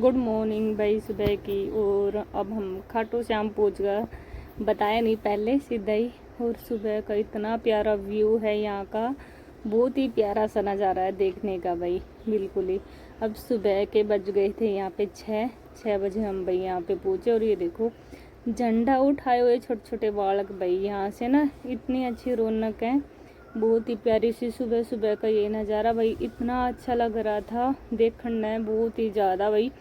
Good morning भाई सुबह की। और अब हम खाटू श्याम पहुँच गए, बताया नहीं पहले सीधा ही। और सुबह का इतना प्यारा व्यू है यहाँ का, बहुत ही प्यारा सा नज़ारा है देखने का भाई, बिल्कुल ही। अब सुबह के बज गए थे यहाँ पे 6 बजे हम भाई यहाँ पे पहुँचे। और ये देखो झंडा उठाए हुए छोटे छोटे बालक भाई, यहाँ से ना इतनी अच्छी रौनक है, बहुत ही प्यारी सी सुबह सुबह का ये नज़ारा भाई, इतना अच्छा लग रहा था देखना है, बहुत ही ज़्यादा भाई,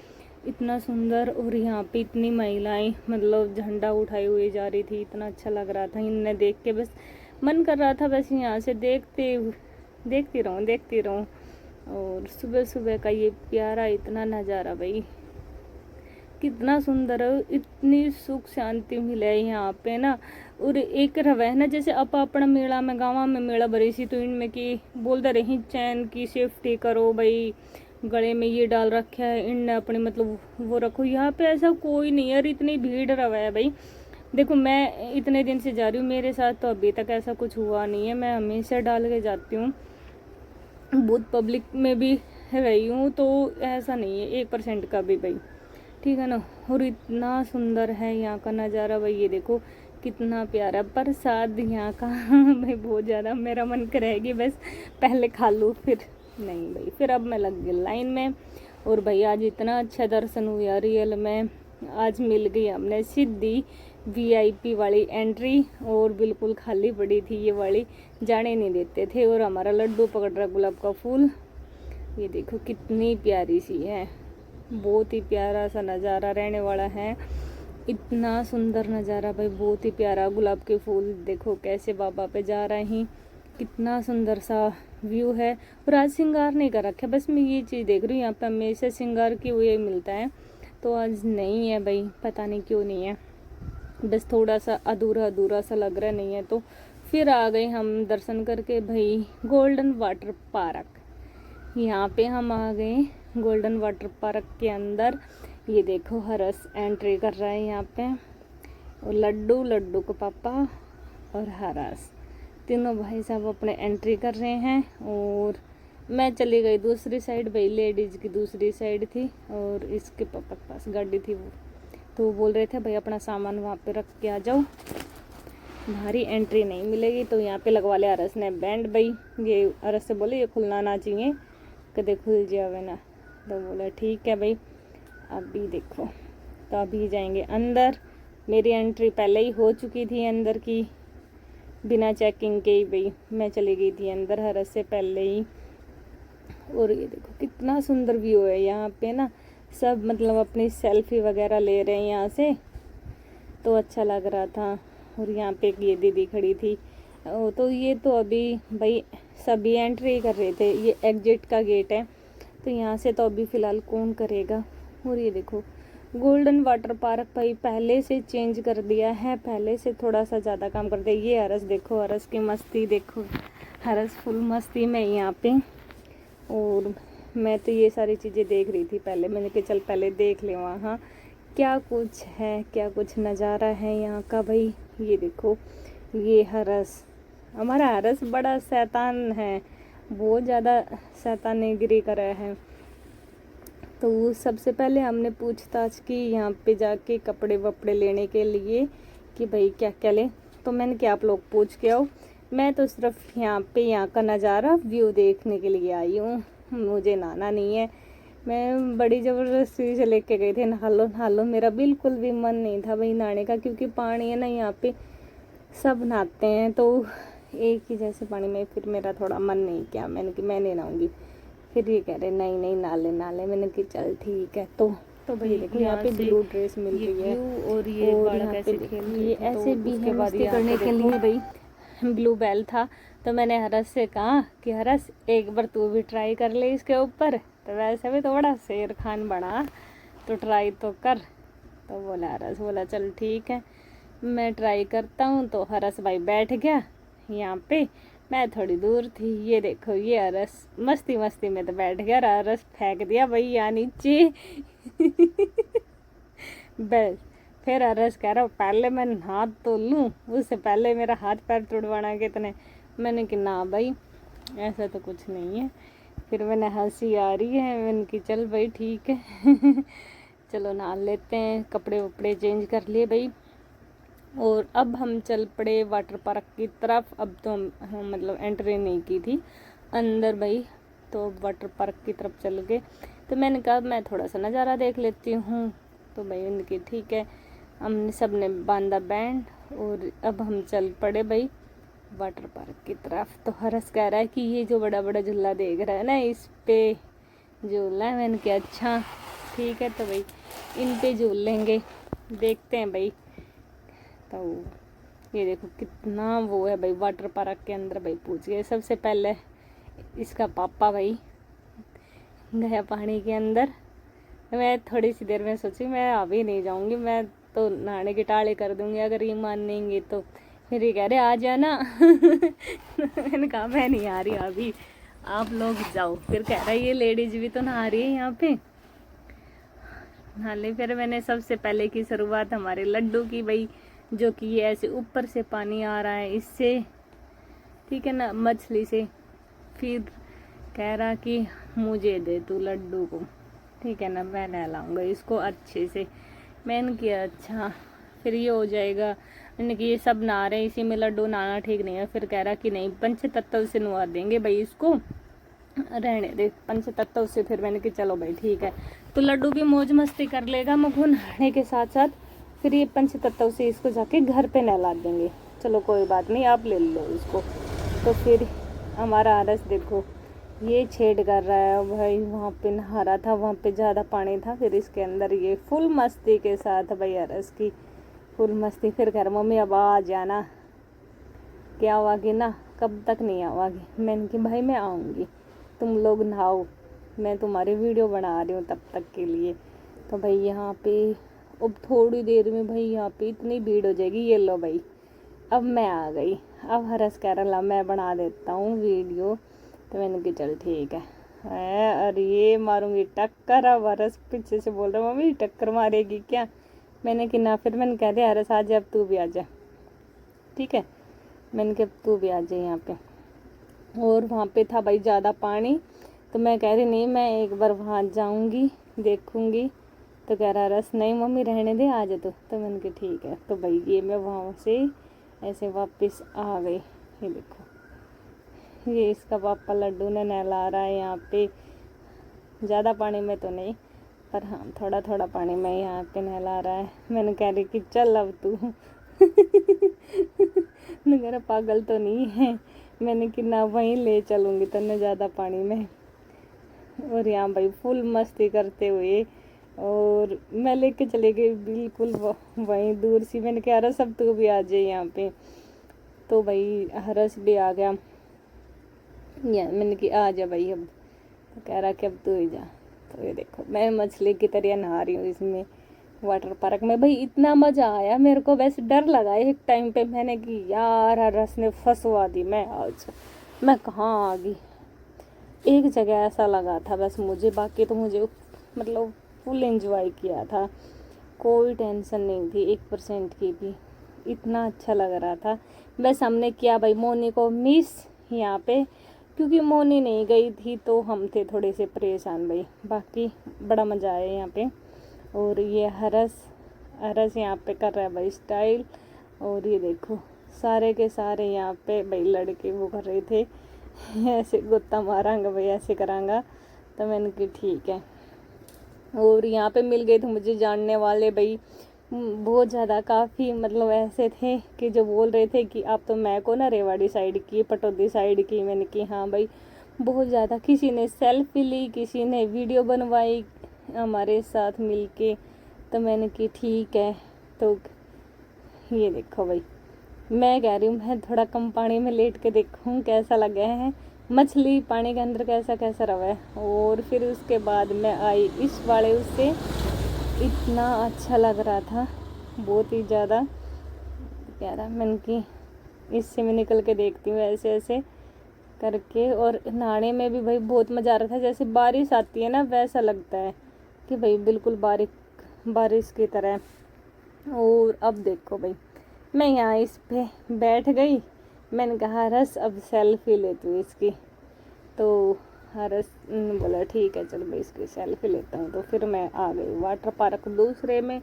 इतना सुंदर। और यहाँ पे इतनी महिलाएं मतलब झंडा उठाए हुए जा रही थी, इतना अच्छा लग रहा था इन्हें देख के, बस मन कर रहा था बस यहाँ से देखती रहूँ। और सुबह सुबह का ये प्यारा इतना नज़ारा भाई, कितना सुंदर है, इतनी सुख शांति मिले यहाँ पे ना। और एक रवे ना जैसे अपना मेला में गाँव में मेला भरी सी, तो इनमें की बोलते रही चैन की सेफ्टी करो भाई, गले में ये डाल रखा है इनने अपने मतलब वो रखो। यहाँ पे ऐसा कोई नहीं है और इतनी भीड़ रवा है भाई। देखो मैं इतने दिन से जा रही हूँ, मेरे साथ तो अभी तक ऐसा कुछ हुआ नहीं है, मैं हमेशा डाल के जाती हूँ, बहुत पब्लिक में भी रही हूँ, तो ऐसा नहीं है 1% का भी भाई, ठीक है ना। और इतना सुंदर है यहाँ का नज़ारा भाई, ये देखो कितना प्यारा प्रसाद यहाँ का भाई, बहुत ज़्यादा मेरा मन करेगी बस पहले खा लूँ, फिर नहीं भाई, फिर अब मैं लग गई लाइन में। और भाई आज इतना अच्छा दर्शन हुआ रियल में, आज मिल गई हमने सीधी VIP वाली एंट्री, और बिल्कुल खाली पड़ी थी ये वाली, जाने नहीं देते थे। और हमारा लड्डू पकड़ रहा गुलाब का फूल, ये देखो कितनी प्यारी सी है, बहुत ही प्यारा सा नज़ारा रहने वाला है, इतना सुंदर नज़ारा भाई, बहुत ही प्यारा। गुलाब के फूल देखो कैसे बाबा पे जा रहे हैं, कितना सुंदर सा व्यू है। और आज श्रृंगार नहीं कर रखा, बस मैं ये चीज़ देख रही हूँ यहाँ पे हमेशा श्रृंगार की हुए मिलता है, तो आज नहीं है भाई, पता नहीं क्यों नहीं है, बस थोड़ा सा अधूरा अधूरा सा लग रहा नहीं है। तो फिर आ गए हम दर्शन करके भाई गोल्डन वाटर पार्क, यहाँ पे हम आ गए गोल्डन वाटर पार्क के अंदर। ये देखो हरस एंट्री कर रहा है यहाँ पे, और लड्डू को पापा और हरस तीनों भाई साहब अपने एंट्री कर रहे हैं। और मैं चली गई दूसरी साइड भाई, लेडीज़ की दूसरी साइड थी, और इसके पापा के पास गाड़ी थी वो, तो वो बोल रहे थे भाई अपना सामान वहाँ पे रख के आ जाओ, भारी एंट्री नहीं मिलेगी। तो यहाँ पे लगवा लिया अरस ने बैंड भाई, ये अरस से बोले ये खुलना ना चाहिए, कदे खुल जावे ना, तो बोला ठीक है भाई। अभी देखो तो अभी जाएंगे अंदर, मेरी एंट्री पहले ही हो चुकी थी अंदर की, बिना चेकिंग के ही भाई मैं चली गई थी अंदर हरस से पहले ही। और ये देखो कितना सुंदर व्यू है यहाँ पे ना, सब मतलब अपनी सेल्फी वगैरह ले रहे हैं यहाँ से, तो अच्छा लग रहा था। और यहाँ पे एक ये दीदी खड़ी थी, तो ये तो अभी भाई सभी एंट्री कर रहे थे, ये एग्जिट का गेट है, तो यहाँ से तो अभी फ़िलहाल कौन करेगा। और ये देखो गोल्डन वाटर पार्क भाई पहले से चेंज कर दिया है, पहले से थोड़ा सा ज़्यादा काम कर दिया। ये हरस देखो, हरस की मस्ती देखो, हरस फुल मस्ती में यहाँ पे। और मैं तो ये सारी चीज़ें देख रही थी पहले, मैंने कहा चल पहले देख ले वहाँ क्या कुछ है, क्या कुछ नज़ारा है यहाँ का भाई। ये देखो ये हरस, हमारा हरस बड़ा शैतान है, बहुत ज़्यादा शैतानीगिरी कर रहा है। तो सबसे पहले हमने पूछताछ की यहाँ पे जाके कपड़े वपड़े लेने के लिए कि भाई क्या क्या ले, तो मैंने क्या आप लोग पूछ के आओ, मैं तो सिर्फ यहाँ का नज़ारा व्यू देखने के लिए आई हूँ, मुझे नहाना नहीं है। मैं बड़ी ज़बरदस्ती से लेके गई थे, नहा लो, मेरा बिल्कुल भी मन नहीं था भाई नहाने का, क्योंकि पानी है ना यहाँ पे सब नहाते हैं, तो एक ही जैसे पानी में फिर मेरा थोड़ा मन नहीं किया, मैंने कि मैं नहीं नहाऊंगी। फिर ये कह रहे नहीं नाले, मैंने कि चल ठीक है। तो भाई देखो यहाँ पे ब्लू ड्रेस मिल रही है, और ये बालक ऐसे खेल रहे थे, ये ऐसे भी है मस्ती करने के लिए भाई। ब्लू बेल था, तो मैंने हरस से कहा कि हरस एक बार तू भी ट्राई कर ले इसके ऊपर, तो वैसे भी तो बड़ा शेर खान बना, तो ट्राई तो कर। तो बोला हरस, बोला चल ठीक है मैं ट्राई करता हूँ। तो हरस भाई बैठ गया यहाँ पे, मैं थोड़ी दूर थी। ये देखो ये हरस मस्ती मस्ती में तो बैठ गया, हरस फेंक दिया भाई यहाँ नीचे बस फिर हरस कह रहा पहले मैं हाथ तो लूँ, उससे पहले मेरा हाथ पैर तुड़वाना कितने। मैंने कि ना भाई ऐसा तो कुछ नहीं है। फिर मैंने हंसी आ रही है, मैंने कि चल भाई ठीक है चलो नहा लेते हैं, कपड़े वपड़े चेंज कर लिए भाई। और अब हम चल पड़े वाटर पार्क की तरफ। अब तो हम मतलब एंट्री नहीं की थी अंदर भाई, तो वाटर पार्क की तरफ चल गए। तो मैंने कहा मैं थोड़ा सा नज़ारा देख लेती हूँ। तो भाई उनकी ठीक है, हमने सब ने बांधा बैंड और अब हम चल पड़े भाई वाटर पार्क की तरफ। तो हर्ष कह रहा है कि ये जो बड़ा बड़ा झूला देख रहा है ना, इस पे झूलना है। मैंने कहा अच्छा ठीक है, तो भाई इन पे झूल लेंगे, देखते हैं भाई। तो ये देखो कितना वो है भाई वाटर पार्क के अंदर भाई। पूछ गए सबसे पहले इसका पापा भाई गया पानी के अंदर। मैं थोड़ी सी देर में सोची मैं अभी नहीं जाऊंगी, मैं तो नहाने की टाले कर दूंगी अगर ये मानेंगे तो। फिर ये कह रहे आ जाना मैंने कहा मैं नहीं आ रही अभी, आप लोग जाओ। फिर कह रहा है ये लेडीज भी तो नहा रही है यहाँ पे, नहा ले। फिर मैंने सबसे पहले की शुरुआत हमारे लड्डू की भाई, जो कि ये ऐसे ऊपर से पानी आ रहा है इससे, ठीक है ना, मछली से। फिर कह रहा कि मुझे दे तू लड्डू को, ठीक है ना, मैं नहलाऊंगा इसको अच्छे से। मैंने किया अच्छा, फिर ये हो जाएगा। मैंने कि ये सब नहा रहे, इसी में लड्डू नहाना ठीक नहीं है। फिर कह रहा कि नहीं पंचतत्व से नहा देंगे भाई इसको, रहने दे पंचतत्व से। फिर मैंने कि चलो भाई ठीक है। तो लड्डू भी मौज मस्ती कर लेगा मगू नहाने के साथ साथ, फिर ये पंचतत्व से इसको जाके घर पे नहला देंगे। चलो कोई बात नहीं, आप ले लो इसको। तो फिर हमारा आरस देखो ये छेड़ कर रहा है भाई, वहाँ पे नहा रहा था, वहाँ पे ज़्यादा पानी था। फिर इसके अंदर ये फुल मस्ती के साथ भाई आरस की फुल मस्ती। फिर कह रहा मम्मी अब आ जाना, क्या आवागी ना, कब तक नहीं आवागी। मैंने कि भाई मैं आऊँगी, तुम लोग नहाओ, मैं तुम्हारी वीडियो बना रही हूँ तब तक के लिए। तो भाई यहाँ पे अब थोड़ी देर में भाई यहाँ पे इतनी भीड़ हो जाएगी। ये लो भाई अब मैं आ गई। अब हर्ष कह रहा मैं बना देता हूँ वीडियो। तो मैंने कहा चल ठीक है। अरे ये मारूंगी टक्कर। अब हर्ष पीछे से बोल रहा मम्मी टक्कर मारेगी क्या। मैंने कि ना। फिर मैंने कह दिया हर्ष आ जा, अब तू भी आ जा, ठीक है। मैंने कहा तू भी आ जा यहाँ पे। और वहाँ पे था भाई ज़्यादा पानी, तो मैं कह रही नहीं मैं एक बार वहाँ जाऊँगी देखूँगी। तो कह रहा रस नहीं मम्मी रहने दे, आ जा। तो मैंने कहा ठीक है। तो भाई ये मैं वहाँ से ऐसे वापस आ गई। ये देखो ये इसका पापा लड्डू ने नहला रहा है यहाँ पे, ज़्यादा पानी में तो नहीं, पर हाँ थोड़ा थोड़ा पानी में यहाँ पे नहला रहा है। मैंने कह रही कि चल अब तू मेरा पागल तो नहीं है। मैंने कि ना वहीं ले चलूँगी तन्ने ज़्यादा पानी में। और यहाँ भाई फुल मस्ती करते हुए और मैं लेके चले गई बिल्कुल वहीं दूर सी। मैंने कहा हरस अब तू भी आ जाए यहाँ पे। तो भाई हरस भी आ गया। या मैंने कि आ जा भाई अब। तो कह रहा कि अब तू ही जा। तो ये देखो मैं मछली की तरह नहा रही हूँ इसमें वाटर पार्क में। भाई इतना मज़ा आया मेरे को, वैसे डर लगा एक टाइम पे। मैंने कि यार हरस ने फंसवा दी, मैं आज मैं कहाँ आ गई। एक जगह ऐसा लगा था बस मुझे, बाकी तो मुझे मतलब फुल एंजॉय किया था, कोई टेंशन नहीं थी 1% की भी। इतना अच्छा लग रहा था। बस हमने किया भाई मोनी को मिस यहाँ पे, क्योंकि मोनी नहीं गई थी तो हम थे थोड़े से परेशान भाई। बाकी बड़ा मज़ा आया यहाँ पे। और ये हरस यहाँ पे कर रहा है भाई स्टाइल। और ये देखो सारे के सारे यहाँ पे भाई लड़के वो कर रहे थे ऐसे गुत्ता मारांगा भाई, ऐसे करांगा। तो मैंने कहा ठीक है। और यहाँ पे मिल गए थे मुझे जानने वाले भाई बहुत ज़्यादा, काफ़ी मतलब ऐसे थे कि जो बोल रहे थे कि आप तो मैं को ना रेवाड़ी साइड की, पटौदी साइड की। मैंने की हाँ भाई बहुत ज़्यादा। किसी ने सेल्फी ली, किसी ने वीडियो बनवाई हमारे साथ मिलके। तो मैंने की ठीक है। तो ये देखो भाई मैं कह रही हूँ मैं थोड़ा कम पानी में लेट के देखूँ कैसा लग गया है मछली पानी के अंदर, कैसा कैसा रहा है। और फिर उसके बाद मैं आई इस वाले उससे, इतना अच्छा लग रहा था बहुत ही ज़्यादा। कह रहा मैंने कि इससे मैं निकल के देखती हूँ ऐसे ऐसे करके। और नहाने में भी भाई बहुत मज़ा आ रहा था, जैसे बारिश आती है ना वैसा लगता है कि भाई बिल्कुल बारिश की तरह। और अब देखो भाई मैं यहाँ इस पे बैठ गई। मैंने कहा रस अब सेल्फी लेती हूँ इसकी। तो हरस बोला ठीक है चल भाई इसकी सेल्फी लेता हूँ। तो फिर मैं आ गई वाटर पार्क दूसरे में।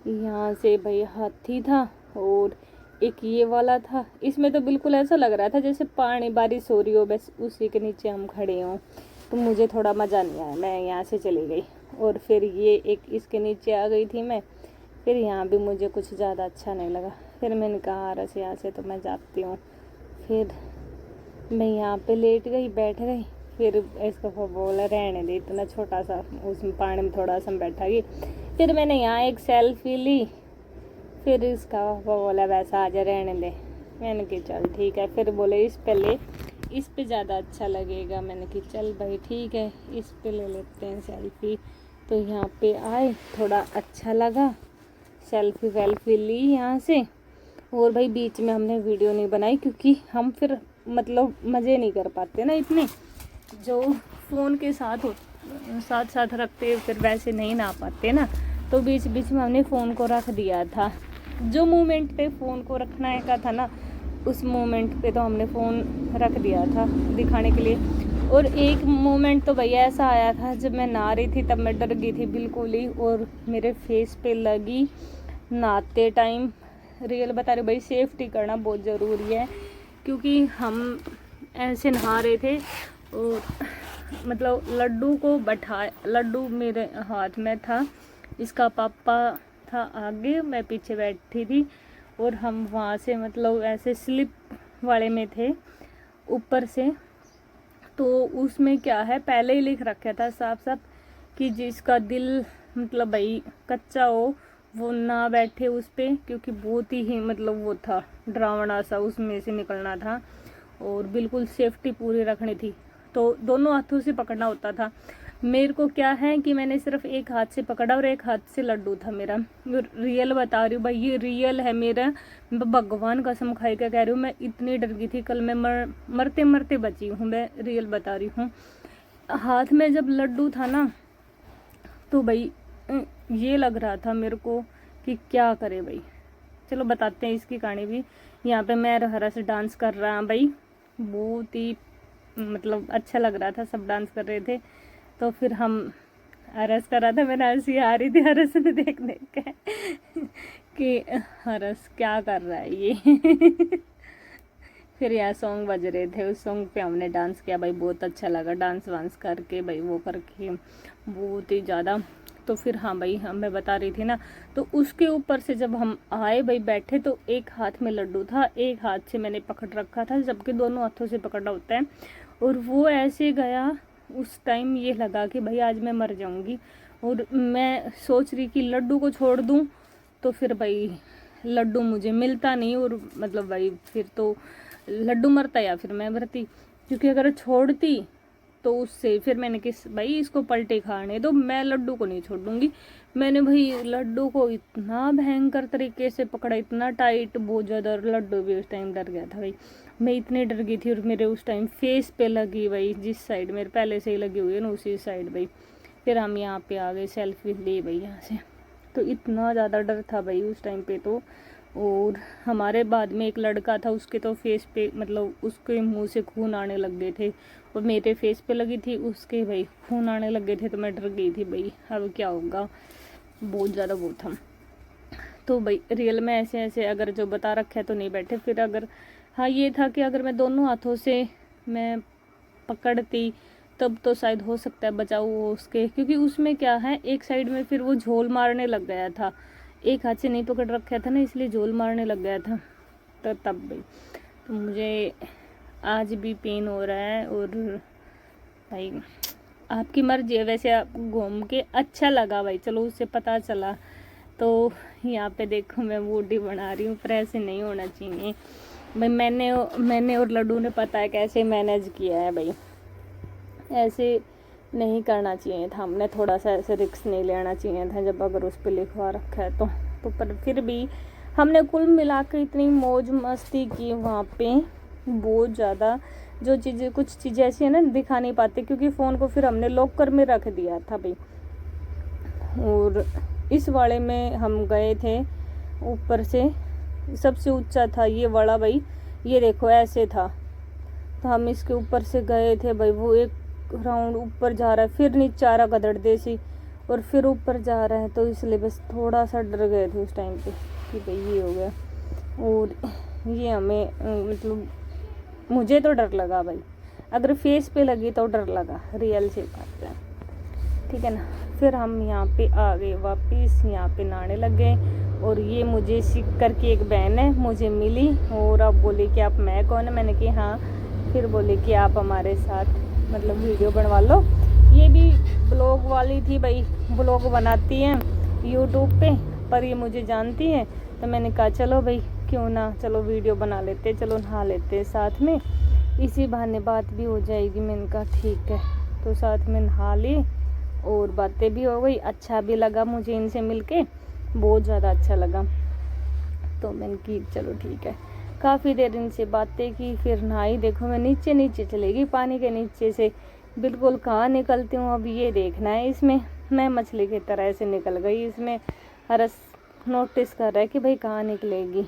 यहाँ से भाई हाथी था और एक ये वाला था। इसमें तो बिल्कुल ऐसा लग रहा था जैसे पानी बारिश हो रही हो, बस उसी के नीचे हम खड़े हों। तो मुझे थोड़ा मज़ा नहीं आया, मैं यहाँ से चली गई। और फिर ये एक इसके नीचे आ गई थी मैं। फिर यहाँ भी मुझे कुछ ज़्यादा अच्छा नहीं लगा। फिर मैंने कहा रस यहाँ से तो मैं जाती हूँ। फिर मैं यहाँ पे लेट गई, बैठ गई। फिर इसको बोला रहने दे, इतना छोटा सा उसमें पानी में थोड़ा सा बैठा गई। फिर मैंने यहाँ एक सेल्फी ली। फिर इसका बोला वैसा आजा रहने दे। मैंने कहा चल ठीक है। फिर बोले इस पे ले, इस पे ज़्यादा अच्छा लगेगा। मैंने कहा चल भाई ठीक है, इस पे ले लेते हैं सेल्फी। तो यहाँ पे आए, थोड़ा अच्छा लगा, सेल्फी वेल्फी ली यहाँ से। और भाई बीच में हमने वीडियो नहीं बनाई क्योंकि हम फिर मतलब मज़े नहीं कर पाते ना इतने, जो फ़ोन के साथ साथ रखते फिर वैसे नहीं ना पाते ना। तो बीच बीच में हमने फ़ोन को रख दिया था। जो मोमेंट पे फ़ोन को रखना है का था ना, उस मोमेंट पे तो हमने फ़ोन रख दिया था दिखाने के लिए। और एक मोमेंट तो भैया ऐसा आया था जब मैं नहा रही थी, तब मैं डर गई थी बिल्कुल ही। और मेरे फेस पे लगी नहाते टाइम। रियल बता रहे भाई, सेफ्टी करना बहुत ज़रूरी है क्योंकि हम ऐसे नहा रहे थे और मतलब लड्डू को बैठाया, लड्डू मेरे हाथ में था, इसका पापा था आगे, मैं पीछे बैठी थी। और हम वहाँ से मतलब ऐसे स्लिप वाले में थे ऊपर से। तो उसमें क्या है, पहले ही लिख रखा था साफ साफ कि जिसका दिल मतलब भाई कच्चा हो वो ना बैठे उस पर, क्योंकि बहुत ही मतलब वो था डरावना सा, उसमें से निकलना था। और बिल्कुल सेफ्टी पूरी रखनी थी। तो दोनों हाथों से पकड़ना होता था। मेरे को क्या है कि मैंने सिर्फ एक हाथ से पकड़ा और एक हाथ से लड्डू था मेरा। रियल बता रही हूँ भाई, ये रियल है मेरा, भगवान कसम खाई के कह रही हूँ। मैं इतनी डर गई थी कल, मैं मरते मरते बची हूँ, मैं रियल बता रही हूँ। हाथ में जब लड्डू था ना तो भाई ये लग रहा था मेरे को कि क्या करे भाई। चलो बताते हैं इसकी कहानी भी। यहाँ पे मैं हरस डांस कर रहा भाई, बहुत ही मतलब अच्छा लग रहा था, सब डांस कर रहे थे। तो फिर हम हरस कर रहा था, मैंने हंसी आ रही थी हरस ने देख देख के कि हरस क्या कर रहा है ये फिर यहाँ सॉन्ग बज रहे थे, उस सॉन्ग पे हमने डांस किया भाई, बहुत अच्छा लगा डांस वांस करके भाई, वो करके बहुत ही ज़्यादा। तो फिर हाँ भाई, मैं बता रही थी ना, तो उसके ऊपर से जब हम आए भाई बैठे, तो एक हाथ में लड्डू था, एक हाथ से मैंने पकड़ रखा था, जबकि दोनों हाथों से पकड़ना होता है। और वो ऐसे गया, उस टाइम ये लगा कि भाई आज मैं मर जाऊंगी। और मैं सोच रही कि लड्डू को छोड़ दूं, तो फिर भाई लड्डू मुझे मिलता नहीं, और मतलब भाई फिर तो लड्डू मरता या फिर मैं मरती, क्योंकि अगर छोड़ती तो उससे फिर मैंने किस भाई इसको पलटे खाने दो, मैं लड्डू को नहीं छोड़ दूंगी। मैंने भाई लड्डू को इतना भयंकर तरीके से पकड़ा, इतना टाइट, बहुत ज़्यादा। लड्डू भी उस टाइम डर गया था भाई, मैं इतनी डर गई थी। और मेरे उस टाइम फेस पे लगी भाई, जिस साइड मेरे पहले से ही लगी हुई है ना उसी साइड भाई। फिर हम यहाँ पे आ गए, सेल्फी ली भाई यहाँ से। तो इतना ज़्यादा डर था भाई उस टाइम पे तो। और हमारे बाद में एक लड़का था, उसके तो फेस पे मतलब उसके मुंह से खून आने लग गए थे, और मेरे फेस पे लगी थी, उसके भाई खून आने लग गए थे। तो मैं डर गई थी भाई, अब क्या होगा, बहुत ज़्यादा वो था। तो भाई रियल में ऐसे ऐसे अगर जो बता रखा है तो नहीं बैठे। फिर अगर हाँ ये था कि अगर मैं दोनों हाथों से मैं पकड़ती तब तो शायद हो सकता है बचाव हो उसके, क्योंकि उसमें क्या है एक साइड में फिर वो झोल मारने लग गया था, एक हाथ से नहीं पकड़ रखा था ना, इसलिए झोल मारने लग गया था। तो तब भाई तो मुझे आज भी पेन हो रहा है। और भाई आपकी मर्जी है, वैसे आप घूम के अच्छा लगा भाई, चलो उससे पता चला। तो यहाँ पे देखो मैं बॉडी बना रही हूँ, पर ऐसे नहीं होना चाहिए भाई। मैंने और लड्डू ने पता है कैसे मैनेज किया है भाई, ऐसे नहीं करना चाहिए था, हमने थोड़ा सा ऐसे रिस्क नहीं लेना चाहिए था जब अगर उस पर लिखवा रखा है तो पर फिर भी हमने कुल मिला के इतनी मौज मस्ती की वहाँ पे, बहुत ज़्यादा। जो चीज़ें कुछ चीज़ें ऐसी है ना दिखा नहीं पाते, क्योंकि फ़ोन को फिर हमने लॉकर में रख दिया था भाई। और इस वाले में हम गए थे ऊपर से, सबसे ऊंचा था ये वाला भाई, ये देखो ऐसे था। तो हम इसके ऊपर से गए थे भाई, वो एक राउंड ऊपर जा रहा है, फिर नीचे आ रहा गदड़ देसी, और फिर ऊपर जा रहा है। तो इसलिए बस थोड़ा सा डर गए थे उस टाइम पे कि भाई ये हो गया। और ये हमें मतलब मुझे तो डर लगा भाई, अगर फेस पे लगी तो डर लगा, रियल से बात है, ठीक है ना। फिर हम यहाँ पे आ गए वापस, यहाँ पे नहाने लग गए। और ये मुझे सीख करके एक बहन है मुझे मिली, और अब बोले कि आप मैं कौन है, मैंने कि हाँ। फिर बोले कि आप हमारे साथ मतलब वीडियो बनवा लो। ये भी ब्लॉग वाली थी भाई, ब्लॉग बनाती हैं यूट्यूब पे, पर ये मुझे जानती है। तो मैंने कहा चलो भाई क्यों ना, चलो वीडियो बना लेते, चलो नहा लेते साथ में, इसी बहाने बात भी हो जाएगी। मैंने कहा ठीक है, तो साथ में नहा ली और बातें भी हो गई। अच्छा भी लगा मुझे इनसे मिलके, बहुत ज़्यादा अच्छा लगा। तो मैंने की चलो ठीक है, काफ़ी देर इनसे बातें की, फिर नहाई। देखो मैं नीचे नीचे चलेगी पानी के नीचे से, बिल्कुल कहाँ निकलती हूँ अब ये देखना है। इसमें मैं मछली की तरह से निकल गई, इसमें हरस नोटिस कर रहा है कि भाई कहाँ निकलेगी,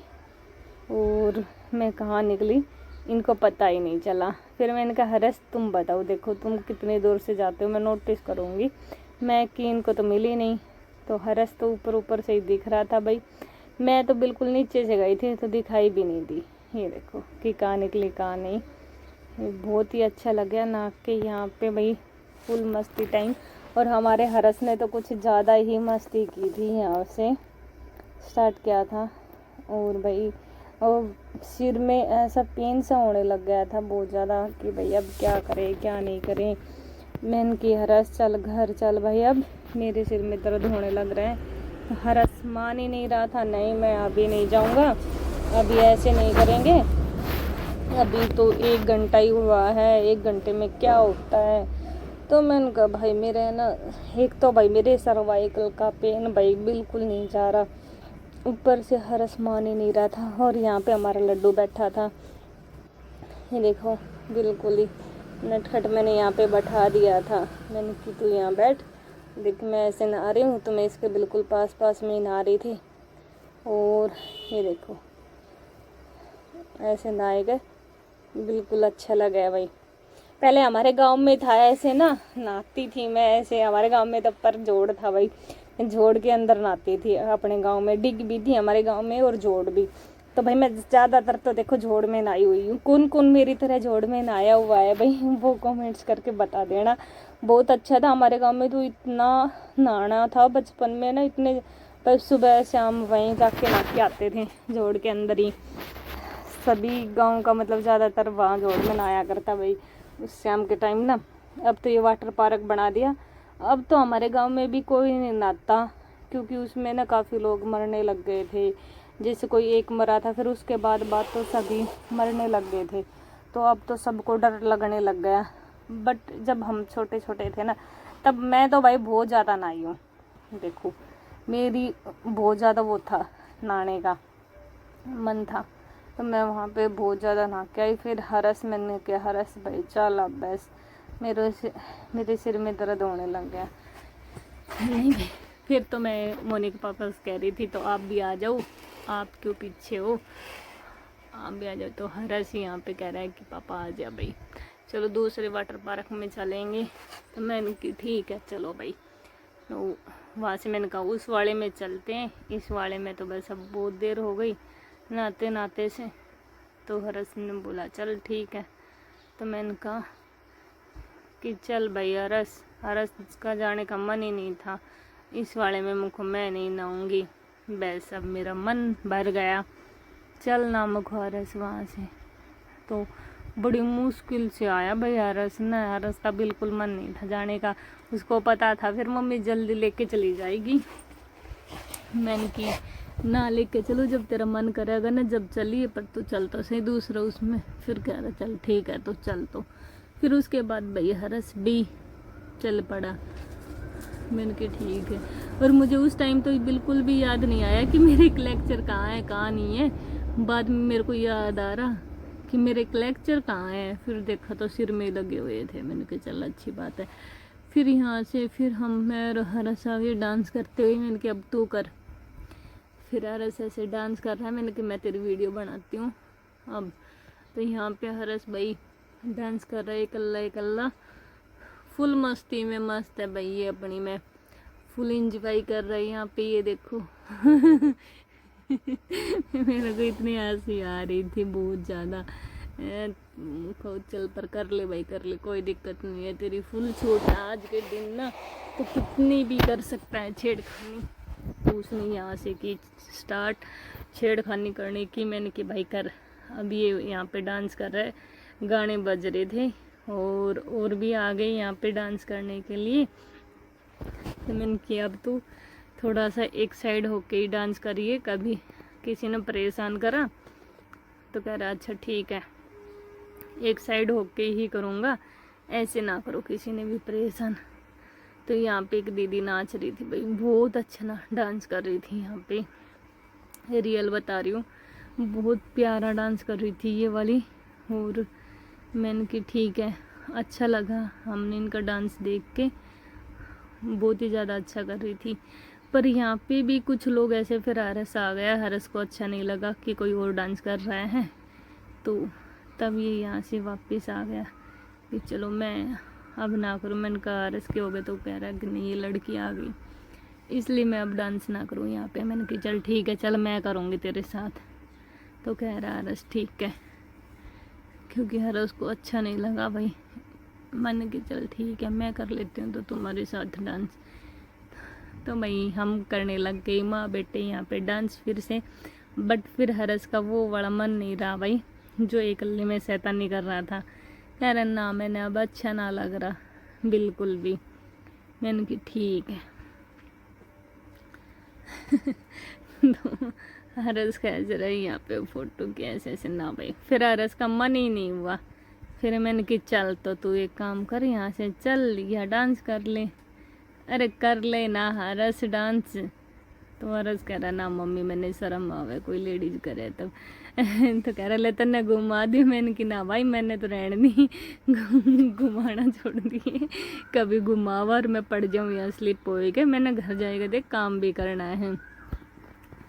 और मैं कहाँ निकली इनको पता ही नहीं चला। फिर मैंने कहा हरस तुम बताओ, देखो तुम कितने दूर से जाते हो, मैं नोटिस करूँगी। मैं कि इनको तो मिली नहीं। तो हरस तो ऊपर ऊपर से ही दिख रहा था भाई, मैं तो बिल्कुल नीचे से गई थी तो दिखाई भी नहीं दी। ये देखो कि कहाँ निकली कहाँ नहीं। बहुत ही अच्छा लगा नाक के यहाँ पे भाई, फुल मस्ती टाइम। और हमारे हरस ने तो कुछ ज़्यादा ही मस्ती की थी, यहाँ से स्टार्ट किया था। और भाई और सिर में ऐसा पेन सा होने लग गया था बहुत ज़्यादा कि भाई अब क्या करें क्या नहीं करें। मैंने कि हरस चल घर चल भाई, अब मेरे सिर में दर्द होने लग रहा है। हरस मान ही नहीं रहा था, नहीं मैं अभी नहीं जाऊंगा, अभी ऐसे नहीं करेंगे, अभी तो 1 घंटा ही हुआ है, 1 घंटे में क्या होता है। तो मैंने कहा भाई मेरे ना, एक तो भाई मेरे सर्वाइकल का पेन भाई बिल्कुल नहीं जा रहा, ऊपर से हरस मान ही नहीं रहा था। और यहाँ पे हमारा लड्डू बैठा था, ये देखो बिल्कुल ही नटखट मैंने यहाँ पे बैठा दिया था। मैंने कि तू यहाँ बैठ, देख मैं ऐसे नहा रही हूँ, तो मैं इसके बिल्कुल पास पास में ही नहा रही थी। और ये देखो ऐसे नहाए गए, बिल्कुल अच्छा लगा भाई। पहले हमारे गांव में था ऐसे ना, नहाती थी मैं ऐसे, हमारे गांव में तब पर जोड़ था भाई, जोड़ के अंदर नहाती थी अपने गांव में, डिग भी थी हमारे गांव में और जोड़ भी। तो भाई मैं ज़्यादातर तो देखो जोड़ में नहाई हुई हूँ। कौन कौन मेरी तरह जोड़ में नहाया हुआ है भाई, वो कमेंट्स करके बता देना। बहुत अच्छा था हमारे गाँव में, तो इतना नहाना था बचपन में ना, इतने भाई सुबह शाम वहीं जाके नहा के आते थे जोड़ के अंदर ही। सभी गाँव का मतलब ज़्यादातर वहाँ जोड़ में नहाया करता भाई उस शाम के टाइम ना। अब तो ये वाटर पार्क बना दिया, अब तो हमारे गांव में भी कोई नहीं नहाता, क्योंकि उसमें ना काफ़ी लोग मरने लग गए थे। जैसे कोई एक मरा था, फिर उसके बाद तो सभी मरने लग गए थे, तो अब तो सबको डर लगने लग गया। बट जब हम छोटे छोटे थे ना, तब मैं तो भाई बहुत ज़्यादा नहाई हूँ। देखो मेरी बहुत ज़्यादा वो था, नहाने का मन था, तो मैं वहाँ पे बहुत ज़्यादा नहा के आई। फिर हरस मैंने किया, हरस भाई चल अब बस, मेरे सिर में दर्द होने लग गया। नहीं भाई, फिर तो मैं मोनी के पापा से कह रही थी तो आप भी आ जाओ, आप क्यों पीछे हो, आप भी आ जाओ। तो हरस ही यहाँ पे कह रहा है कि पापा आ जा भाई, चलो दूसरे वाटर पार्क में चलेंगे। तो मैंने की ठीक है चलो भाई। तो वहाँ से मैंने कहा उस वाले में चलते हैं, इस वाले में तो बस अब बहुत देर हो गई नहाते नहाते से। तो हरस ने बोला चल ठीक है। तो मैंने कहा कि चल भाई हरस का जाने का मन ही नहीं था, इस वाले में मुझको मैं नहीं नहाऊंगी, बस अब मेरा मन भर गया, चल ना मुझको हरस वहाँ से। तो बड़ी मुश्किल से आया भाई हरस ना, हरस का बिल्कुल मन नहीं था जाने का, उसको पता था फिर मम्मी जल्दी लेके चली जाएगी। मैंने की ना लेके चलो, जब तेरा मन करेगा ना जब चलिए, पर तो चल तो सही दूसरा उसमें। फिर कह रहा चल ठीक है तो चल। तो फिर उसके बाद भाई हरस भी चल पड़ा। मैंने कहा ठीक है। और मुझे उस टाइम तो बिल्कुल भी याद नहीं आया कि मेरे एक लेक्चर कहाँ है कहाँ नहीं है, बाद में मेरे को याद आ रहा कि मेरे एक लेक्चर कहाँ है। फिर देखा तो सिर में लगे हुए थे, मैंने कहा चल अच्छी बात है। फिर यहाँ से फिर मैं और हरस आगे डांस करते हुए, मैंने कहा अब तू कर। फिर हरस ऐसे डांस कर रहा है, मैंने कहा मैं तेरी वीडियो बनाती हूँ अब। तो यहाँ पे हरस भाई डांस कर रहा है इकल्ला इकल्ला, फुल मस्ती में मस्त है भाई ये अपनी, मैं फुल इंजॉय कर रही यहाँ पे, ये देखो। मेरे को इतनी हंसी आ रही थी बहुत ज़्यादा। चल पर कर ले भाई कर ले, कोई दिक्कत नहीं है, तेरी फुल छूट है आज के दिन ना, तो कितनी भी कर सकता है छेड़खानी। तो उसने यहाँ से की स्टार्ट छेड़खानी करने की, मैंने कि भाई कर। अब ये यहाँ पे डांस कर रहा है, गाने बज रहे थे और भी आ गए यहाँ पे डांस करने के लिए। तो मैंने किया अब तो थोड़ा सा एक साइड होके ही डांस करिए, कभी किसी ने परेशान करा तो कह रहा अच्छा ठीक है एक साइड होके ही करूँगा, ऐसे ना करो किसी ने भी परेशान। तो यहाँ पे एक दीदी नाच रही थी भाई, बहुत अच्छा ना डांस कर रही थी यहाँ पे, रियल बता रही हूँ, बहुत प्यारा डांस कर रही थी ये वाली। और मैंने कि ठीक है, अच्छा लगा हमने इनका डांस देख के, बहुत ही ज़्यादा अच्छा कर रही थी। पर यहाँ पे भी कुछ लोग ऐसे, फिर हरस आ गया, हरस को अच्छा नहीं लगा कि कोई और डांस कर रहा है, तो तब ये यहाँ से वापस आ गया कि चलो मैं अब ना करूँ। मैंने कहा हरस के हो गए, तो कह रहा है कि नहीं ये लड़की आ गई इसलिए मैं अब डांस ना करूँ यहाँ पे। मैंने कहा चल ठीक है, चल मैं करूँगी तेरे साथ। तो कह रहा हरस ठीक है, क्योंकि हरस को अच्छा नहीं लगा भाई। मैंने कहा चल ठीक है मैं कर लेती हूँ तो तुम्हारे साथ डांस। तो भाई हम करने लग गई माँ बेटे यहाँ पे डांस फिर से। बट फिर हरस का वो बड़ा मन नहीं रहा भाई, जो एकल्ले में शैतानी कर रहा था। कह रहा ना मैंने अब अच्छा ना लग रहा बिल्कुल भी। मैंने की ठीक है। तो हरस का ऐसे रही यहाँ पे फोटो की ऐसे ऐसे ना भाई, फिर हरस का मन ही नहीं हुआ। फिर मैंने कि चल तो तू एक काम कर, यहाँ से चल या डांस कर ले। अरे कर ले ना हरस डांस। तो हरस कह रहा ना मम्मी मैंने शर्म आवे कोई लेडीज करे तब। तो कह रहा ले तन्ने घुमा दी। मैंने कि ना भाई मैंने तो रहने दी, घुमाना छोड़ दिए। कभी घुमावा और मैं पड़ जाऊँ या स्लिप हो गए, मैंने घर जाएगा देख काम भी करना है।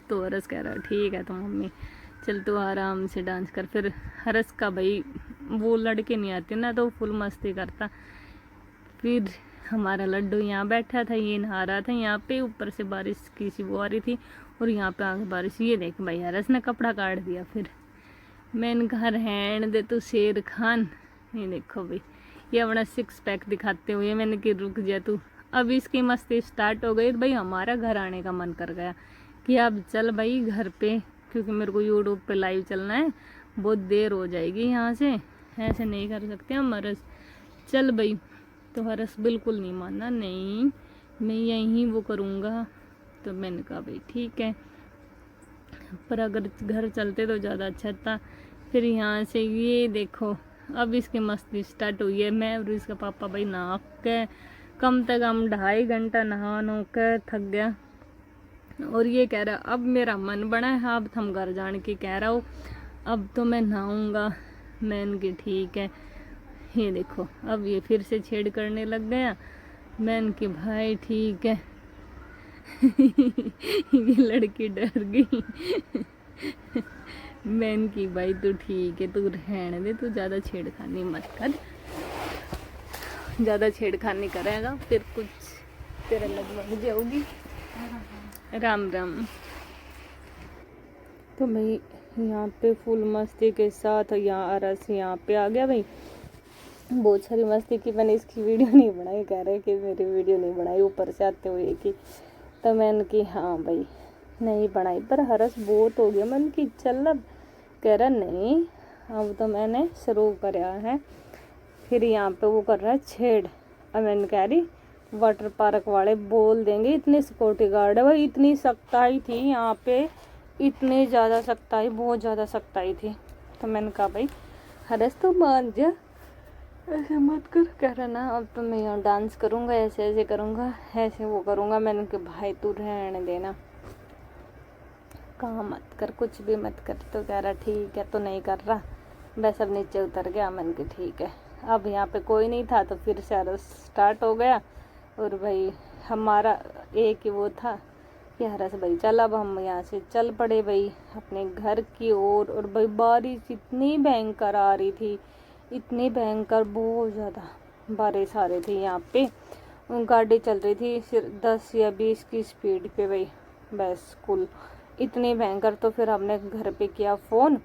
तो हरस कह रहा ठीक है तो मम्मी चल तू आराम से डांस कर। फिर हरस का भाई वो लड़के नहीं आते ना, तो फुल मस्ती करता। फिर हमारा लड्डू यहाँ बैठा था, ये नहा रहा था यहाँ पे, ऊपर से बारिश की सी वो आ रही थी और यहाँ पे आगे बारिश। ये देख भाई हरस ने कपड़ा काट दिया। फिर मैंने कहा रहन दे तू शेर खान। ये देखो भाई ये अपना 6 पैक दिखाते हुए, मैंने कि रुक जा तू। अब इसकी मस्ती स्टार्ट हो गई। भाई हमारा घर आने का मन कर गया कि अब चल भाई घर पे, क्योंकि मेरे को यूट्यूब पे लाइव चलना है, बहुत देर हो जाएगी यहाँ से, ऐसे नहीं कर सकते हम। हरस चल भाई। तो हरस बिल्कुल नहीं माना, नहीं मैं यहीं वो करूँगा। तो मैंने कहा भाई ठीक है, पर अगर घर चलते तो ज़्यादा अच्छा था। फिर यहाँ से ये देखो अब इसकी मस्ती स्टार्ट हुई है। मैं और इसका पापा भाई नहा के कम से कम 2.5 घंटा नहा नो के थक गया। और ये कह रहा अब मेरा मन बना है, अब हम घर जाने की कह रहा हो, अब तो मैं नहाऊँगा। मैंने की ठीक है। ये देखो अब ये फिर से छेड़ करने लग गया। मैंने की भाई ठीक है। ये लड़की डर गई। मैंने की भाई तू ठीक है, तू रहने दे, तू ज़्यादा छेड़खानी मत कर। ज़्यादा छेड़खानी करेगा फिर कुछ तेरे लग जाओगी। राम राम। तो भाई यहाँ पे फुल मस्ती के साथ यहाँ हरस यहाँ पे आ गया भाई। बहुत सारी मस्ती की, मैंने इसकी वीडियो नहीं बनाई, कह रहे कि मेरी वीडियो नहीं बनाई ऊपर से आते हुए की। तो मैंने की हाँ भाई नहीं बनाई, पर हरस बहुत हो गया। मैंने की चल अब, कह रहा नहीं अब तो मैंने शुरू कराया है। फिर यहाँ पे वो कर रहा है छेड़। अब मैंने कह रही वाटर पार्क वाले बोल देंगे, इतनी सिक्योरिटी गार्ड है भाई, इतनी सख्ताई थी यहाँ पे, इतनी ज़्यादा सख्ताई, बहुत ज़्यादा सख्ताई थी। तो मैंने कहा भाई हरस तो मान जा, ऐसे मत कर। कह रहा ना अब तो मैं यहाँ डांस करूँगा, ऐसे ऐसे करूँगा, ऐसे वो करूँगा। मैंने कहा भाई तू रहने देना, कहाँ मत कर, कुछ भी मत कर। तो कह रहा ठीक है, तो नहीं कर रहा। बस अब नीचे उतर गया। मैंने कहा ठीक है। अब यहाँ पे कोई नहीं था, तो फिर से हरस स्टार्ट हो गया। और भाई हमारा एक ही वो था कि हरस भाई चल अब हम यहाँ से चल पड़े भाई अपने घर की ओर। और भाई बारिश इतनी भयंकर आ रही थी, इतनी भयंकर, बहुत ज़्यादा। बारिश आ रही थी यहाँ पे, गाड़ी चल रही थी सिर्फ 10 या 20 की स्पीड पे भाई, बस कुल इतनी भयंकर। तो फिर हमने घर पे किया फ़ोन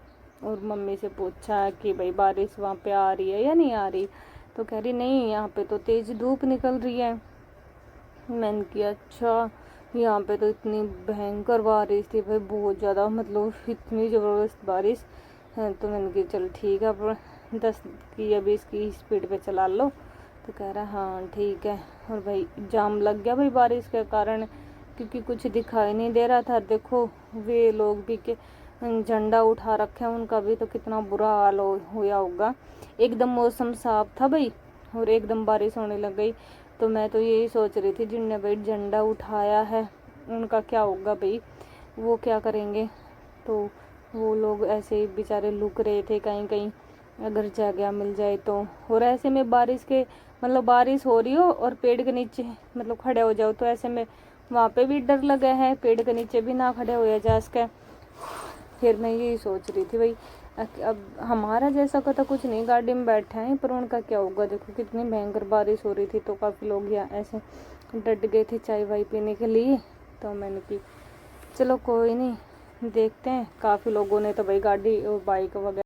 और मम्मी से पूछा कि भाई बारिश वहाँ पे आ रही है या नहीं आ रही, तो कह रही नहीं यहाँ पे तो तेज़ धूप निकल रही है। मैंने किया अच्छा, यहाँ पे तो इतनी भयंकर बारिश थी भाई, बहुत ज़्यादा, मतलब इतनी ज़बरदस्त बारिश है। तो मैंने कहा चल ठीक है, पर 10 की या 20 की स्पीड पे चला लो। तो कह रहा हाँ ठीक है। और भाई जाम लग गया भाई बारिश के कारण, क्योंकि कुछ दिखाई नहीं दे रहा था। देखो वे लोग भी के झंडा उठा रखे हैं, उनका भी तो कितना बुरा हाल हुआ होगा। एकदम मौसम साफ था भाई और एकदम बारिश होने लग गई। तो मैं तो यही सोच रही थी जिनने भाई झंडा उठाया है उनका क्या होगा भाई, वो क्या करेंगे। तो वो लोग ऐसे ही बेचारे लुक रहे थे कहीं कहीं, अगर जगह मिल जाए तो। और ऐसे में बारिश के मतलब बारिश हो रही हो और पेड़ के नीचे मतलब खड़े हो जाओ, तो ऐसे में वहाँ पे भी डर लगा है, पेड़ के नीचे भी ना खड़े हो जा सके। फिर मैं यही सोच रही थी भाई, अब हमारा जैसा का तो कुछ नहीं, गाड़ी में बैठे हैं, पर उनका क्या होगा। देखो कितनी भयंकर बारिश हो रही थी, तो काफ़ी लोग यहाँ ऐसे डट गए थे चाय वाय पीने के लिए। तो मैंने की चलो कोई नहीं, देखते हैं। काफ़ी लोगों ने तो भाई गाड़ी और बाइक वगैरह